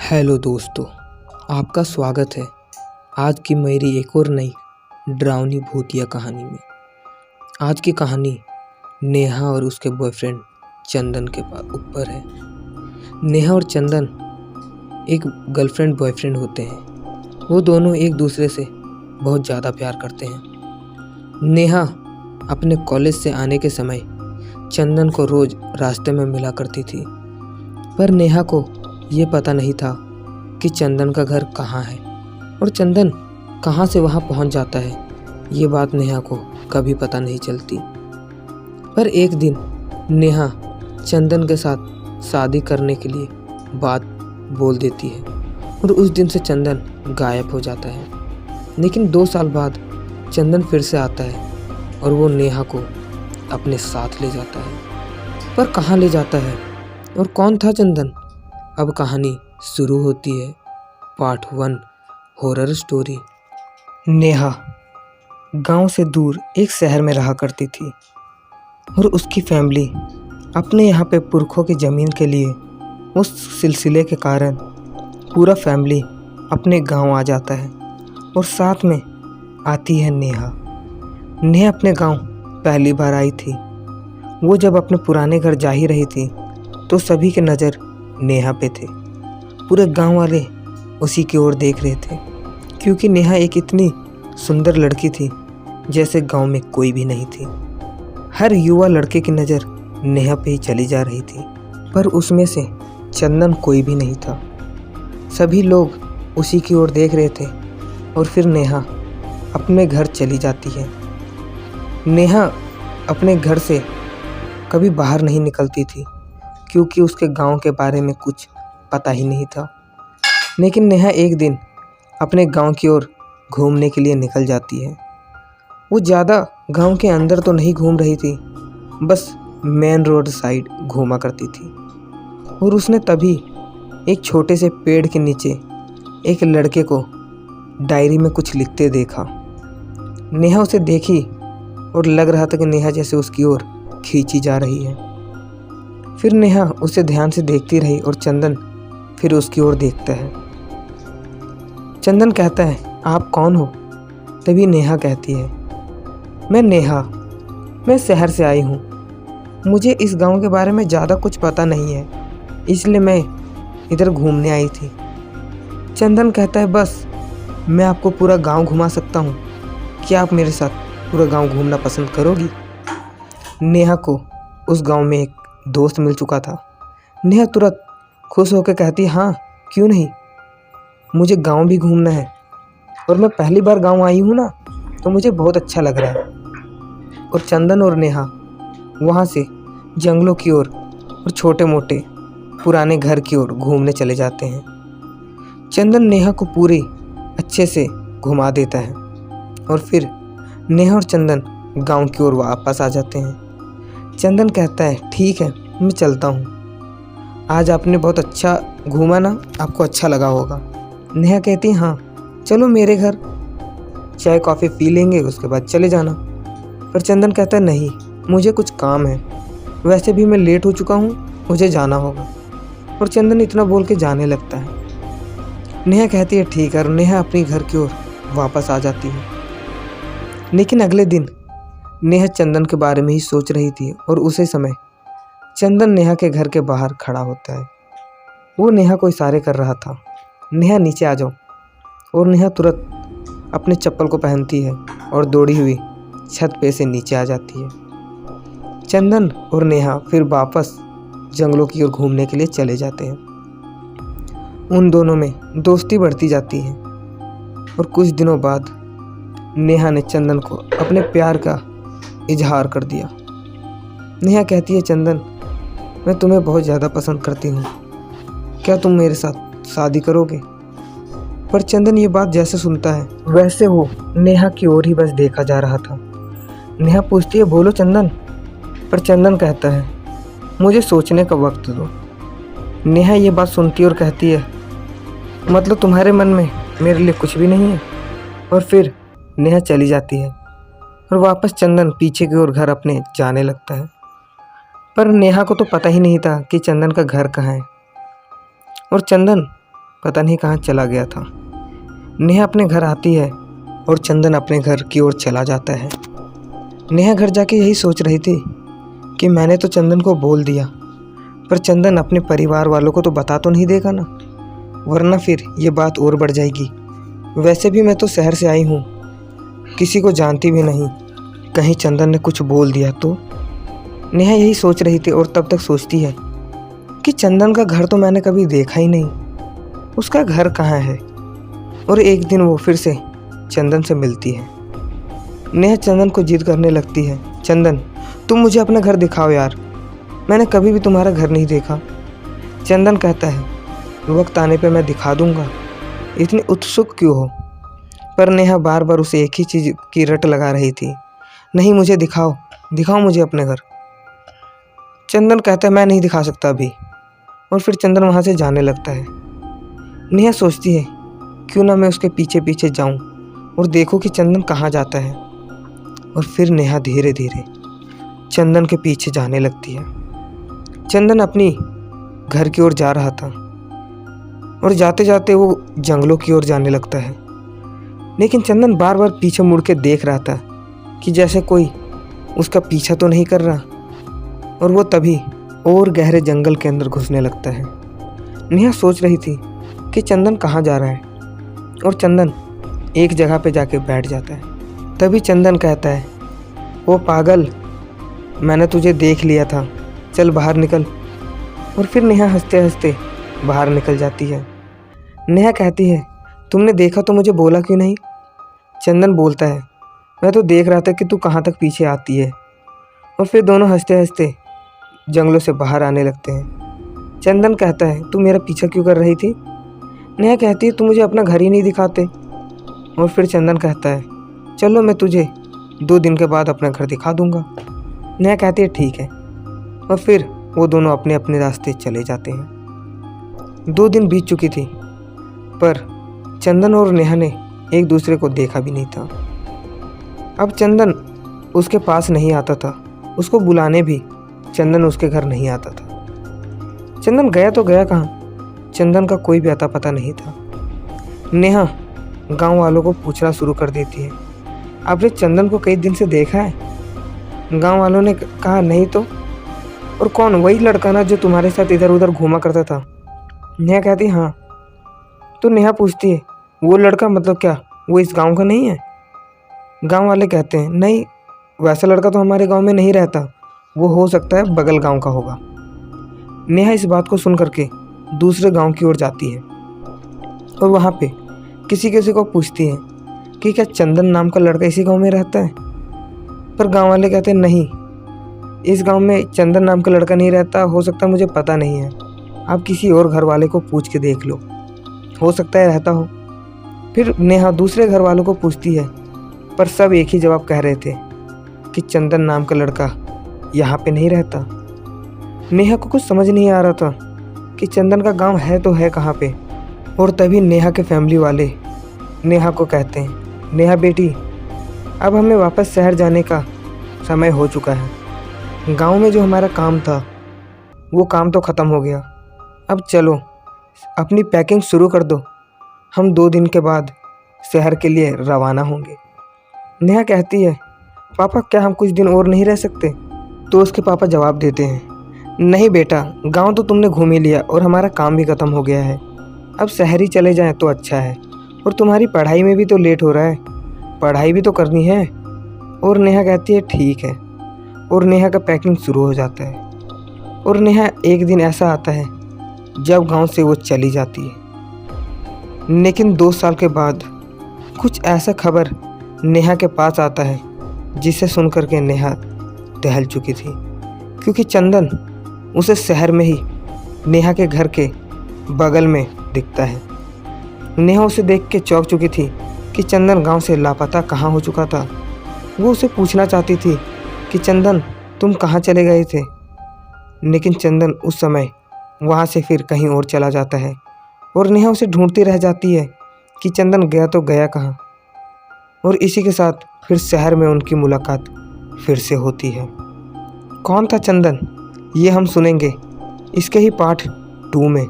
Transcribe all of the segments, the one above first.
Hello दोस्तों, आपका स्वागत है आज की मेरी एक और नई डरावनी भूतिया कहानी में। आज की कहानी नेहा और उसके बॉयफ्रेंड चंदन के ऊपर है। नेहा और चंदन एक गर्लफ्रेंड बॉयफ्रेंड होते हैं। वो दोनों एक दूसरे से बहुत ज़्यादा प्यार करते हैं। नेहा अपने कॉलेज से आने के समय चंदन को रोज़ रास्ते में मिला करती थी, पर नेहा को ये पता नहीं था कि चंदन का घर कहाँ है और चंदन कहाँ से वहाँ पहुँच जाता है। ये बात नेहा को कभी पता नहीं चलती। पर एक दिन नेहा चंदन के साथ शादी करने के लिए बात बोल देती है और उस दिन से चंदन गायब हो जाता है। लेकिन 2 साल बाद चंदन फिर से आता है और वो नेहा को अपने साथ ले जाता है। पर कहाँ ले जाता है और कौन था चंदन? अब कहानी शुरू होती है। Part 1 horror story. नेहा गांव से दूर एक शहर में रहा करती थी और उसकी फैमिली अपने यहाँ पे पुरखों की ज़मीन के लिए उस सिलसिले के कारण पूरा फैमिली अपने गांव आ जाता है और साथ में आती है नेहा। नेहा अपने गांव पहली बार आई थी। वो जब अपने पुराने घर जा ही रही थी तो सभी के नज़र नेहा पे थे। पूरे गांव वाले उसी की ओर देख रहे थे क्योंकि नेहा एक इतनी सुंदर लड़की थी जैसे गांव में कोई भी नहीं थी। हर युवा लड़के की नज़र नेहा पे ही चली जा रही थी, पर उसमें से चंदन कोई भी नहीं था। सभी लोग उसी की ओर देख रहे थे और फिर नेहा अपने घर चली जाती है। नेहा अपने घर से कभी बाहर नहीं निकलती थी क्योंकि उसके गांव के बारे में कुछ पता ही नहीं था। लेकिन नेहा एक दिन अपने गांव की ओर घूमने के लिए निकल जाती है। वो ज़्यादा गांव के अंदर तो नहीं घूम रही थी, बस मेन रोड साइड घूमा करती थी। और उसने तभी एक छोटे से पेड़ के नीचे एक लड़के को डायरी में कुछ लिखते देखा। नेहा उसे देखी और लग रहा था कि नेहा जैसे उसकी ओर खींची जा रही है। फिर नेहा उसे ध्यान से देखती रही और चंदन फिर उसकी ओर देखता है। चंदन कहता है, आप कौन हो? तभी नेहा कहती है, मैं नेहा, मैं शहर से आई हूँ। मुझे इस गांव के बारे में ज़्यादा कुछ पता नहीं है, इसलिए मैं इधर घूमने आई थी। चंदन कहता है, बस मैं आपको पूरा गांव घुमा सकता हूँ, क्या आप मेरे साथ पूरा गांव घूमना पसंद करोगी? नेहा को उस गांव में एक दोस्त मिल चुका था। नेहा तुरंत खुश होकर कहती, हाँ क्यों नहीं, मुझे गांव भी घूमना है और मैं पहली बार गांव आई हूँ ना, तो मुझे बहुत अच्छा लग रहा है। और चंदन और नेहा वहाँ से जंगलों की ओर और छोटे मोटे पुराने घर की ओर घूमने चले जाते हैं। चंदन नेहा को पूरी अच्छे से घुमा देता है और फिर नेहा और चंदन गांव की ओर वापस आ जाते हैं। चंदन कहता है, ठीक है मैं चलता हूँ, आज आपने बहुत अच्छा घूमा ना, आपको अच्छा लगा होगा। नेहा कहती है, हाँ चलो मेरे घर, चाय कॉफ़ी पी लेंगे, उसके बाद चले जाना। पर चंदन कहता है, नहीं मुझे कुछ काम है, वैसे भी मैं लेट हो चुका हूँ, मुझे जाना होगा। और चंदन इतना बोल के जाने लगता है। नेहा कहती है, ठीक है, और नेहा अपनी घर की ओर वापस आ जाती है। लेकिन अगले दिन नेहा चंदन के बारे में ही सोच रही थी और उसी समय चंदन नेहा के घर के बाहर खड़ा होता है। वो नेहा को इशारे कर रहा था, नेहा नीचे आ जाओ। और नेहा तुरंत अपने चप्पल को पहनती है और दौड़ी हुई छत पे से नीचे आ जाती है। चंदन और नेहा फिर वापस जंगलों की ओर घूमने के लिए चले जाते हैं। उन दोनों में दोस्ती बढ़ती जाती है और कुछ दिनों बाद नेहा ने चंदन को अपने प्यार का इजहार कर दिया। नेहा कहती है, चंदन मैं तुम्हें बहुत ज़्यादा पसंद करती हूँ, क्या तुम मेरे साथ शादी करोगे? पर चंदन ये बात जैसे सुनता है वैसे वो नेहा की ओर ही बस देखा जा रहा था। नेहा पूछती है, बोलो चंदन। पर चंदन कहता है, मुझे सोचने का वक्त दो। नेहा ये बात सुनती और कहती है, मतलब तुम्हारे मन में मेरे लिए कुछ भी नहीं है? और फिर नेहा चली जाती है और वापस चंदन पीछे की ओर घर अपने जाने लगता है। पर नेहा को तो पता ही नहीं था कि चंदन का घर कहाँ है। और चंदन पता नहीं कहाँ चला गया था। नेहा अपने घर आती है और चंदन अपने घर की ओर चला जाता है। नेहा घर जाके यही सोच रही थी कि मैंने तो चंदन को बोल दिया, पर चंदन अपने परिवार वालों को तो बता तो नहीं देगा ना, वरना फिर ये बात और बढ़ जाएगी। वैसे भी मैं तो शहर से आई हूँ, किसी को जानती भी नहीं, कहीं चंदन ने कुछ बोल दिया तो। नेहा यही सोच रही थी और तब तक सोचती है कि चंदन का घर तो मैंने कभी देखा ही नहीं, उसका घर कहाँ है। और एक दिन वो फिर से चंदन से मिलती है। नेहा चंदन को जिद करने लगती है, चंदन तुम मुझे अपना घर दिखाओ यार, मैंने कभी भी तुम्हारा घर नहीं देखा। चंदन कहता है, वक्त आने पे मैं दिखा दूंगा, इतनी उत्सुक क्यों हो। पर नेहा बार बार उसे एक ही चीज़ की रट लगा रही थी, नहीं मुझे दिखाओ, दिखाओ मुझे अपने घर। चंदन कहता है मैं नहीं दिखा सकता अभी, और फिर चंदन वहाँ से जाने लगता है। नेहा सोचती है क्यों ना मैं उसके पीछे पीछे जाऊँ और देखूँ कि चंदन कहाँ जाता है। और फिर नेहा धीरे धीरे चंदन के पीछे जाने लगती है। चंदन अपनी घर की ओर जा रहा था और जाते जाते वो जंगलों की ओर जाने लगता है, लेकिन चंदन बार बार पीछे मुड़ के देख रहा था कि जैसे कोई उसका पीछा तो नहीं कर रहा। और वो तभी और गहरे जंगल के अंदर घुसने लगता है। नेहा सोच रही थी कि चंदन कहाँ जा रहा है, और चंदन एक जगह पे जाके बैठ जाता है। तभी चंदन कहता है, ओ पागल, मैंने तुझे देख लिया था, चल बाहर निकल। और फिर नेहा हंसते हंसते बाहर निकल जाती है। नेहा कहती है, तुमने देखा तो मुझे बोला क्यों नहीं। चंदन बोलता है, मैं तो देख रहा था कि तू कहाँ तक पीछे आती है। और फिर दोनों हंसते हंसते जंगलों से बाहर आने लगते हैं। चंदन कहता है, तू मेरा पीछा क्यों कर रही थी। नेहा कहती है, तू मुझे अपना घर ही नहीं दिखाते। और फिर चंदन कहता है, चलो मैं तुझे 2 दिन के बाद अपना घर दिखा दूंगा। नेहा कहती है ठीक है, और फिर वो दोनों अपने अपने रास्ते चले जाते हैं। 2 दिन बीत चुकी थी, पर चंदन और नेहा ने एक दूसरे को देखा भी नहीं था। अब चंदन उसके पास नहीं आता था, उसको बुलाने भी चंदन उसके घर नहीं आता था। चंदन गया तो गया कहाँ, चंदन का कोई भी अता पता नहीं था। नेहा गांव वालों को पूछना शुरू कर देती है, आपने चंदन को कई दिन से देखा है। गांव वालों ने कहा नहीं तो। और कौन, वही लड़का ना जो तुम्हारे साथ इधर उधर घूमा करता था। नेहा कहती है हाँ। तो नेहा पूछती है, वो लड़का मतलब क्या, वो इस गांव का नहीं है। गांव वाले कहते हैं नहीं, वैसा लड़का तो हमारे गांव में नहीं रहता, वो हो सकता है बगल गांव का होगा। नेहा इस बात को सुन करके दूसरे गांव की ओर जाती है और वहाँ पे किसी किसी को पूछती है कि क्या चंदन नाम का लड़का इसी गांव में रहता है। पर गांव वाले कहते हैं नहीं, इस गांव में चंदन नाम का लड़का नहीं रहता, हो सकता है मुझे पता नहीं है, आप किसी और घर वाले को पूछ के देख लो, हो सकता है रहता हो। फिर नेहा दूसरे घर वालों को पूछती है, पर सब एक ही जवाब कह रहे थे कि चंदन नाम का लड़का यहाँ पे नहीं रहता। नेहा को कुछ समझ नहीं आ रहा था कि चंदन का गांव है तो है कहाँ पे। और तभी नेहा के फैमिली वाले नेहा को कहते हैं, नेहा बेटी, अब हमें वापस शहर जाने का समय हो चुका है। गांव में जो हमारा काम था वो काम तो ख़त्म हो गया, अब चलो अपनी पैकिंग शुरू कर दो, हम 2 दिन के बाद शहर के लिए रवाना होंगे। नेहा कहती है, पापा क्या हम कुछ दिन और नहीं रह सकते। तो उसके पापा जवाब देते हैं, नहीं बेटा, गांव तो तुमने घूम ही लिया और हमारा काम भी ख़त्म हो गया है, अब शहर ही चले जाएं तो अच्छा है। और तुम्हारी पढ़ाई में भी तो लेट हो रहा है, पढ़ाई भी तो करनी है। और नेहा कहती है ठीक है, और नेहा का पैकिंग शुरू हो जाता है। और नेहा एक दिन ऐसा आता है जब गांव से वो चली जाती है। लेकिन 2 साल के बाद कुछ ऐसा खबर नेहा के पास आता है जिसे सुन कर के नेहा दहल चुकी थी, क्योंकि चंदन उसे शहर में ही नेहा के घर के बगल में दिखता है। नेहा उसे देख के चौंक चुकी थी कि चंदन गांव से लापता कहाँ हो चुका था। वो उसे पूछना चाहती थी कि चंदन तुम कहाँ चले गए थे, लेकिन चंदन उस समय वहाँ से फिर कहीं और चला जाता है और नेहा उसे ढूंढती रह जाती है कि चंदन गया तो गया कहाँ। और इसी के साथ फिर शहर में उनकी मुलाकात फिर से होती है। कौन था चंदन, ये हम सुनेंगे इसके ही पार्ट 2 में।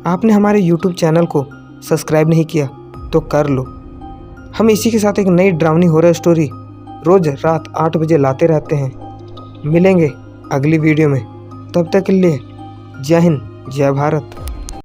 आपने हमारे YouTube चैनल को सब्सक्राइब नहीं किया तो कर लो। हम इसी के साथ एक नई डरावनी हॉरर स्टोरी रोज़ रात 8 बजे लाते रहते हैं। मिलेंगे अगली वीडियो में, तब तक के लिए जय हिंद, जय भारत।